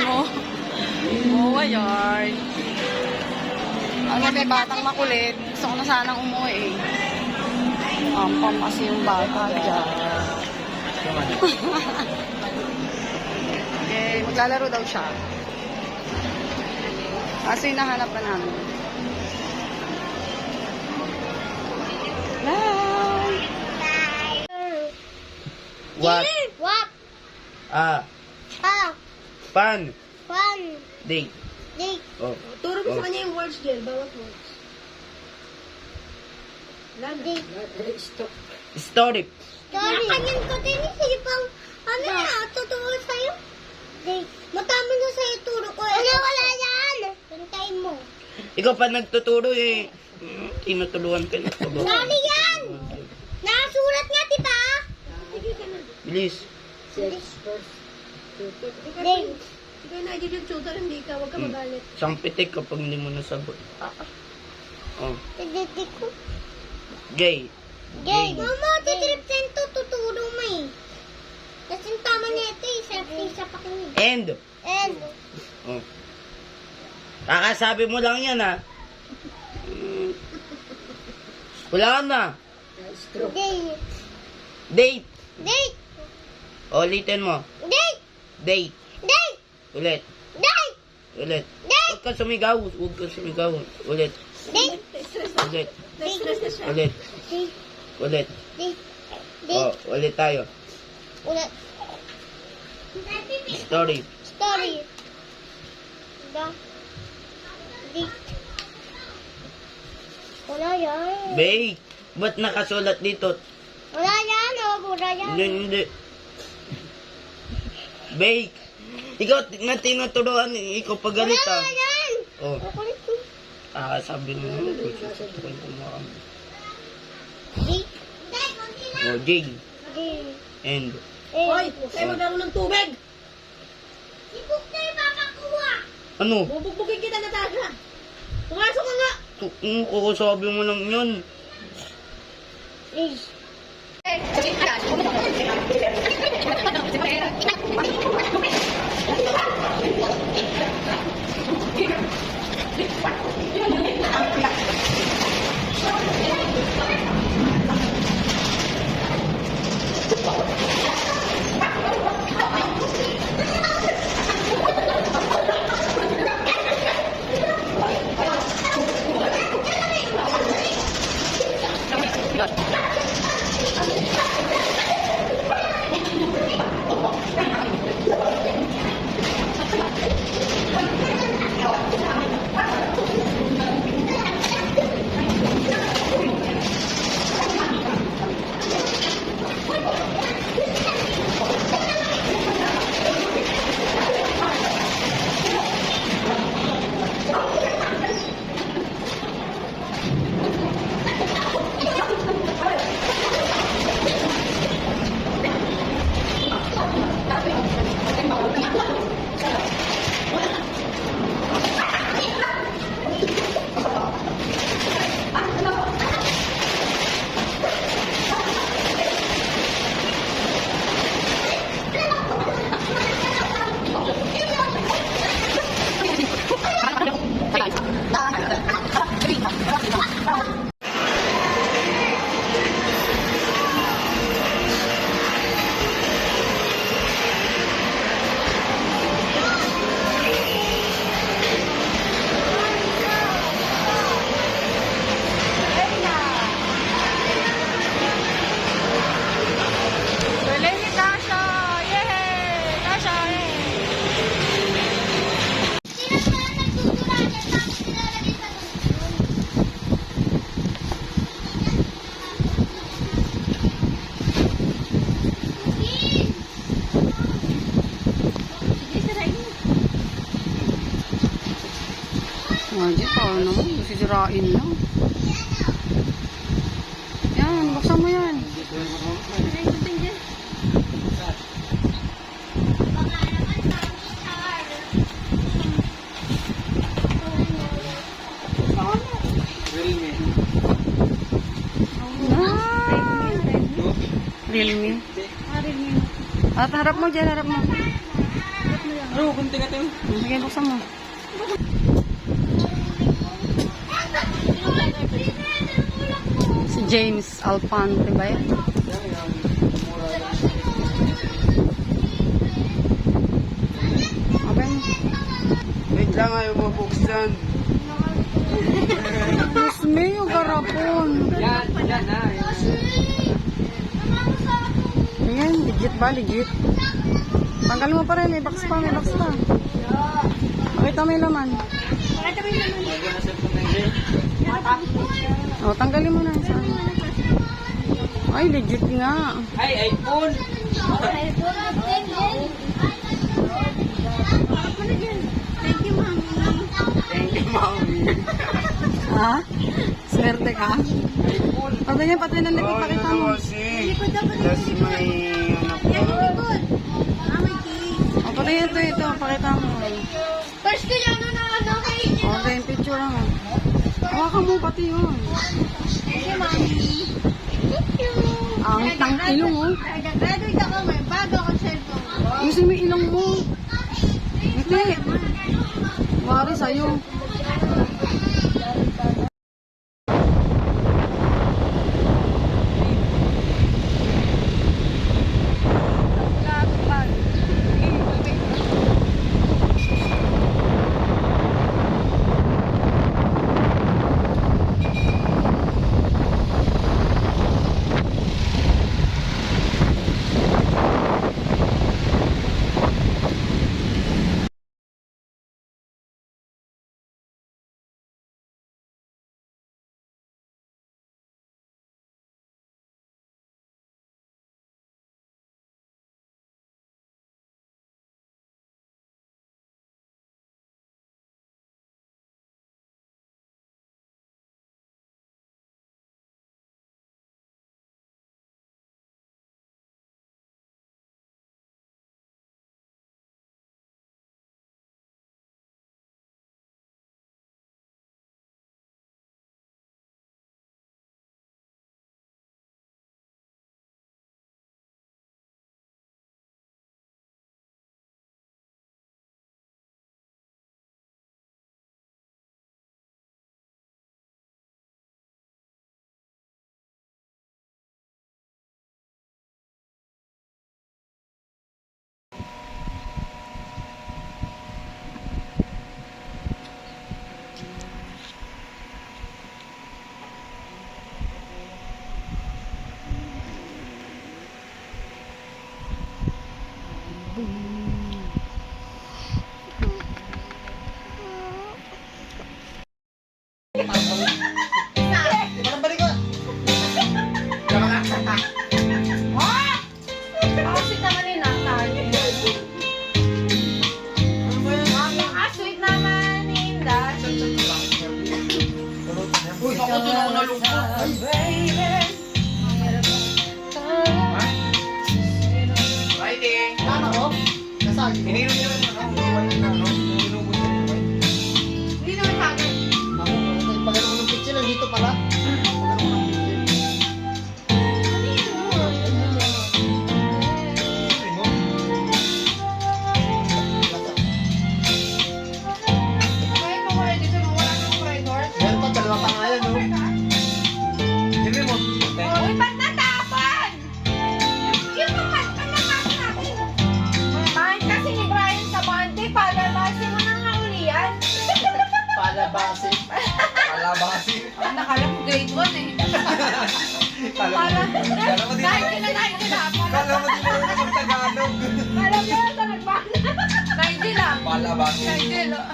mo. Oh, ayan. Ang may batang makulit. Gusto ko na sanang umuwi eh. Ampam kasi yung bata dyan. Okay, maglalaro daw siya. Kaso yung nahanap pa namin. Bye! What? What? Ah. Ah. Pan. Fun. Date. Date. Oh. Turo mo sa kanya yung words, Jill. Bawat words. Date. Stop. Story. Story. Nakakanyan ko din eh. Pang, ano na, tuturo sa'yo. Date. Matama na sa'yo turo ko. Wala, wala yan. Tantayin mo. Ikaw pa nagtuturo eh. Tinutuluan ka na. Dali yan. Nakasulat nga, diba? Bilis. Sex first. Date. Ikaw na, yung tutor, hindi ka. Huwag ka magalit. Isang pitik kapag hindi mo nasagot. Oh. Date ko. Gay. Gay. Mama, titrip to tuturo mo eh. Kasi yung tama nito eh. Isa pakinig. End. And. Oh. Kakasabi mo lang yan ha. Wala na. Date. Date. Date. Ulitin mo. Date. Date. Date. Ulit. Date. Ulit. Date. Huwag kang sumigaw. Huwag kang sumigaw. Ulit. Date. Ulit. Na-stress na siya. Ulit. Date. Ulit. Date. Oh, Date. ulit tayo. Ulit. Story. Story. Da. Date. Wala yan. Bake. Ba't nakasulat dito? Wala yan. Oh, wala yan. Hindi, hindi. Bake. Ikaw na tinuturuan. Ikaw pagalit Wala ah. yan. Oh. Kukulit ko. Sabi mo. Date. Oh, Jing. Date. And. Hoy, huwag kayo maglaro ng tubig. Si Bukter makakuha. Ano? Bubugbugin kita na taga. Pumasok ka nga. Kukusabi mo lang yun. Please. Hindi, paano mo? Sisirain lang. Yan, buksan mo yan. Realme. At harap mo dyan, harap mo. Ano, kunti ka tayo. Sige, buksan mo. Si James Alpante ba yan? Okay. Wait lang, ayaw mo buksan. Diyos mío, garapon. Yan na. Ayan, legit ba? Legit. Tanggal mo pa rin, may box pa. Pakita mo yung laman. O, tanggalin mo na. Ay, legit nga. Ay, iPhone. Thank you, Mami. Thank you, Mami. Ha? Swerte ka? iPhone. Pati niya, pati ng likod, pakita mo. Kasi, tas may, ano po. Good. Mami, kiss. O, pati ito, pakita mo. First ko yan ano kay... O, yung picture lang. Hawakan mo pati yun. Thank you, Mami. Thank you. Ang tang ilong, oh. Nag-graduate ako, may bago akong cellphone. Ayusin mo yung ilong mo. Hindi. Wari sa'yo. Ininom niya rin, inubos niya rin. Hindi naman sa akin. Pagano ko ng picture, nandito pala. Pagano ko ng picture. Kaya pa kaya dito, wala nang corridor. Meron pa, dalawa pa nga yan, no? Hindi mo. Uy, ba't natapon? Yung mga natin. Bakit kasi ni Brian sa bante, palabasin mo na nga uli yan. Palabasin. Palabasin. Nakala mo grade 1 eh. Kala mo din Dahil sila. Kala mo din naman ng Tagalog. Alam mo, ito nagbana. Naidi lang. Palabasin. Naidi lang.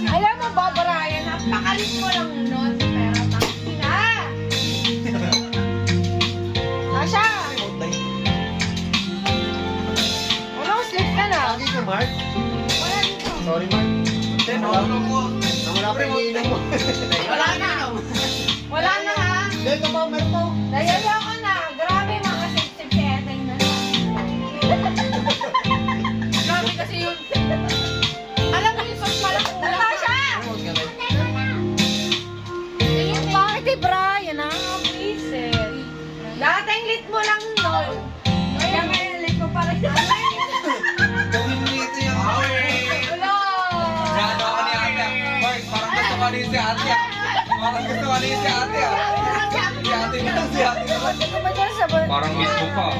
Alam mo ba, Brian, napakalit mo lang nun. Pero tangina. Tasha! Ano, sleep ka na? Lagi ko, Mark. Wala dito. Sorry, Mark. Nawala pa yung ininom mo. Wala na. Wala na ha. Ito pa, meron pa. Nayaya ko na. Grabe mga sip-sip si Eteng na. Grabe kasi yun. Alam mo yung sos malang ulam. Natasha! Bakit eh, Brian ha? Please eh. Dating lit mo lang nun. Kaya ngayon lit mo pa rin. ano yung si ate ah. Parang gusto ano yung si ate ah. Si ate na lang, si ate na lang. Parang mismo pa.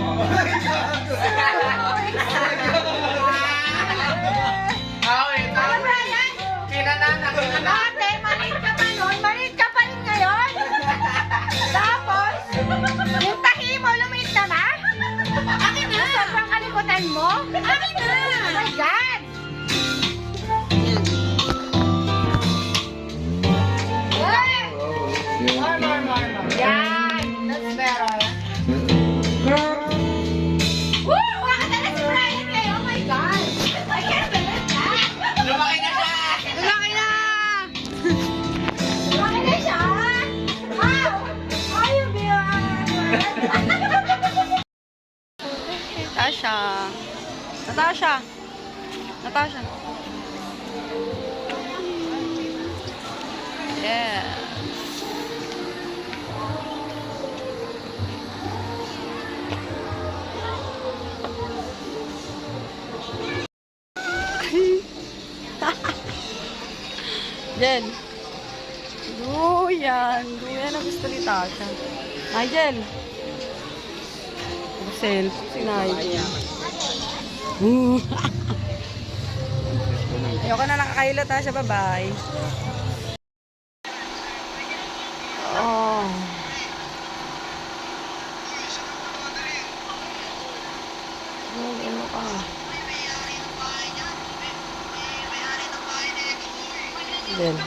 Alam mo yan? Ate, maliit ka pa nun. Maliit ka pa rin ngayon. Tapos, yung tahi mo, lumiit na ba? Akin na. Sobrang kalikutan mo? Akin na. Oh my God. More. Yan. That's better. Woo! Nakatala si Brian ngayon. Oh my God. I can't believe that. Lumaki na siya! Lumaki na! Lumaki na siya. Wow! Ayaw niya. Natasha. Yeah. Jen. Duyan ang gusto ni Tasha. Nigel. Selfie si Nigel. Ayoko na nakakahilo, Tasha. Bye-bye. Oh. Ano ka? Then.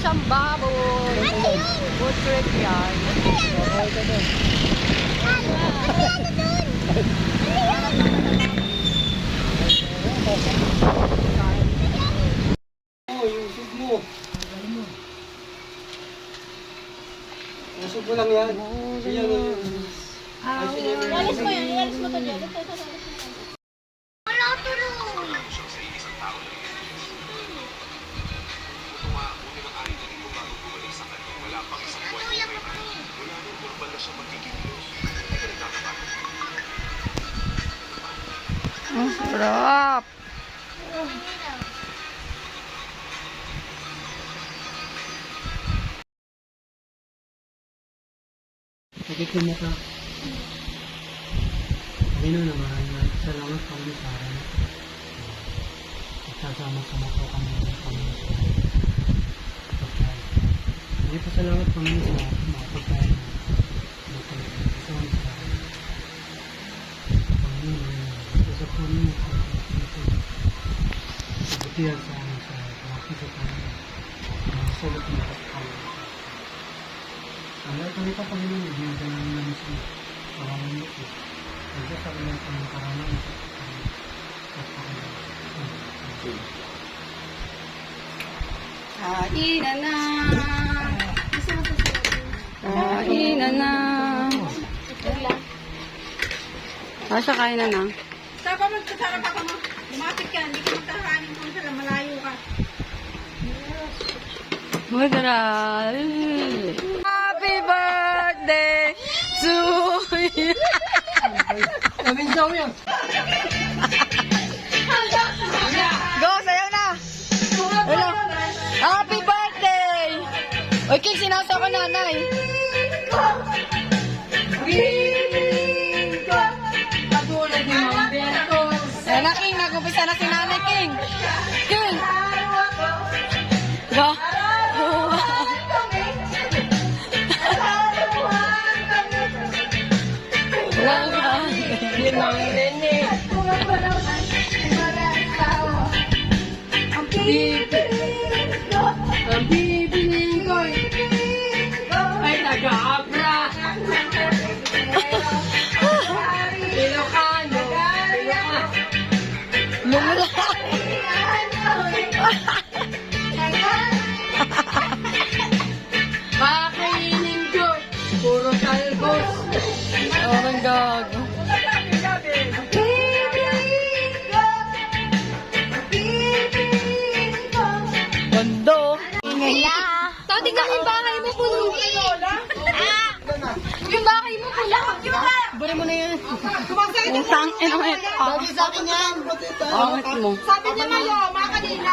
Siyang baboy. Good trip yan. Oo, yung soup mo. Yung soup mo lang yan. Yan yun. Yalis mo yun. Yalis mo to dyan. Wala to rin. Ang sarap. Sakit yung mukha. Ayun na naman, salamat kami sa akin. Nagsasama-sama po kami ng pamilya. Hindi pa salamat kami sa mga pagkain. Kasama sa akin. Panginoon, isa po niyo sa kabutihan sa amin sa mga kami. Mga salat na kami. Ang lahat kami pa Panginoon, ibigay namin sa maraming ito. Hindi sa kanya sa mga karamang at Kainan na. Kainan na. Tasha, kain na na. Saka magkasarap ako mo. Lumapit ka. Hindi ka magkakahanin kung sila. Malayo ka. Madral. Happy birthday to you. Naminsaw yun! Go, sayaw na. Hello. Happy birthday. Oy, King, sinasa ko nanay. Katulad ng mga betos! Ayan na, King. Nag-umpisa na si nanay, King. King. Go. Yun ang nene! Ang bibiling ko'y ay taga-abra! Ilocano! Lumula. Pakainin ko! Puro talbos! Oh my God. Bando. Tao, tingnan mo yung bahay mo puno. Yung bahay mo pula. Bari mo na yan. Kumagsakit Utang ina mo ito. Bagay sa akin yan. Pangit mo. Sabi niya Mayoma kanina.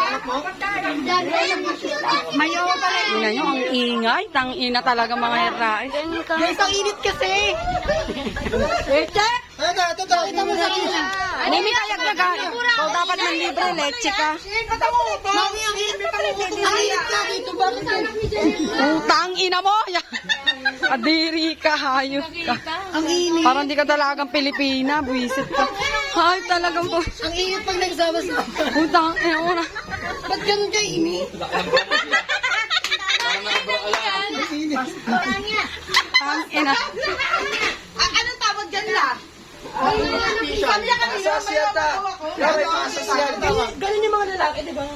Mayoma pala. Ina nyo, ang ingay. Tang ina talaga mga herain. Guys, ang init kasi. Ito mo sa akin. Mimi kayag na gano'n. Kung dapat ng libre, leche ka. Mami, ang init ka dito. Bakit anak ni Jenny? Utang ina mo. Adiri ka, hayop ka. Ang init. Parang di ka dalagang Pilipina, buwisit ka. Ay, talagang po. Ang init pag nagsama-sama. Utang ina mo na. Ba't ganun ka init? Utang ina. Anong tawag dyan la? Sabi niya kanina, Mayoma. Ganun yung mga lalaki, di ba?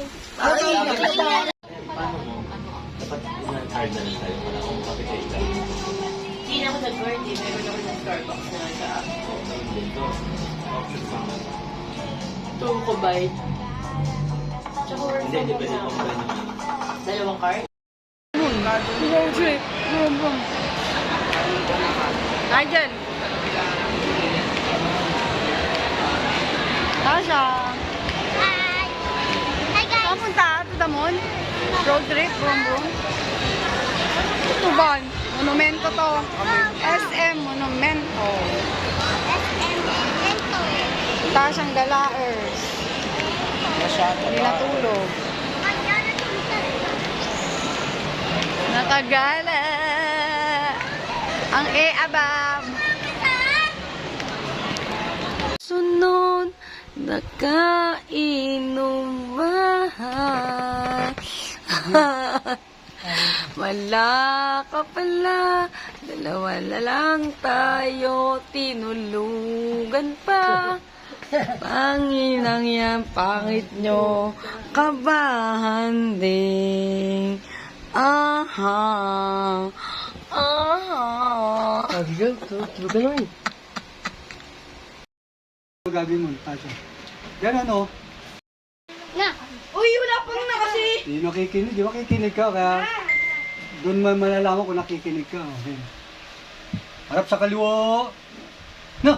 Hindi na ako nag-birthday, meron ako ng Starbucks na sa Ito ko ba? Tsaka work from home na ako. Dalawang card? Road trip. Boom, boom. Nigel. Tasha. Hi. Hi guys. Saan punta? Tudamon? Road trip. Boom, boom. Tuban. Monumento to. SM Monumento. Tasyang Galaers. Hindi natulog. Nakagala. Ang e-abab. Sunod na kainuman. Wala ka pala. Dalawa na lang tayo. Tinulugan pa. Panginang yan, pangit nyo. Kabahan din. Aha. Aha. Gagawin mo, Tasha. Yan ano, Uy, wala pang na kasi. di makikinig ka, kaya doon man malalaman kung nakikinig ka. Okay. Harap sa kaliwa. No!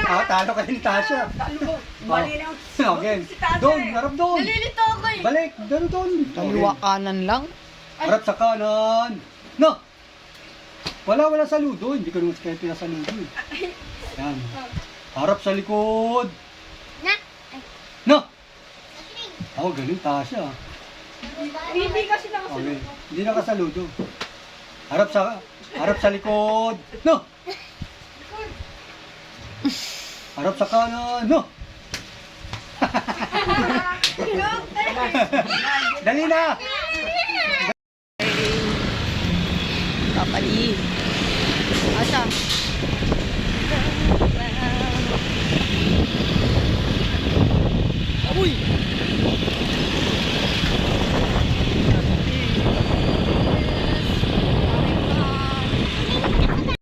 Talo kayo ni Tasha. Mali na. Okay. Doon, harap doon. Nalilito ako eh. Balik, doon. Kaliwa kanan lang. Harap sa kanan. No! Wala sa ludo. Hindi ko naman kaya pinasaludo. Yan. Harap sa likod. Na. No! Oh, galing Tasha. Hindi kasi nakasunod. Okay. Hindi nakasaludo. Harap sa likod. No! Harap sa kanan. No! Dali na! Kapali. Asa?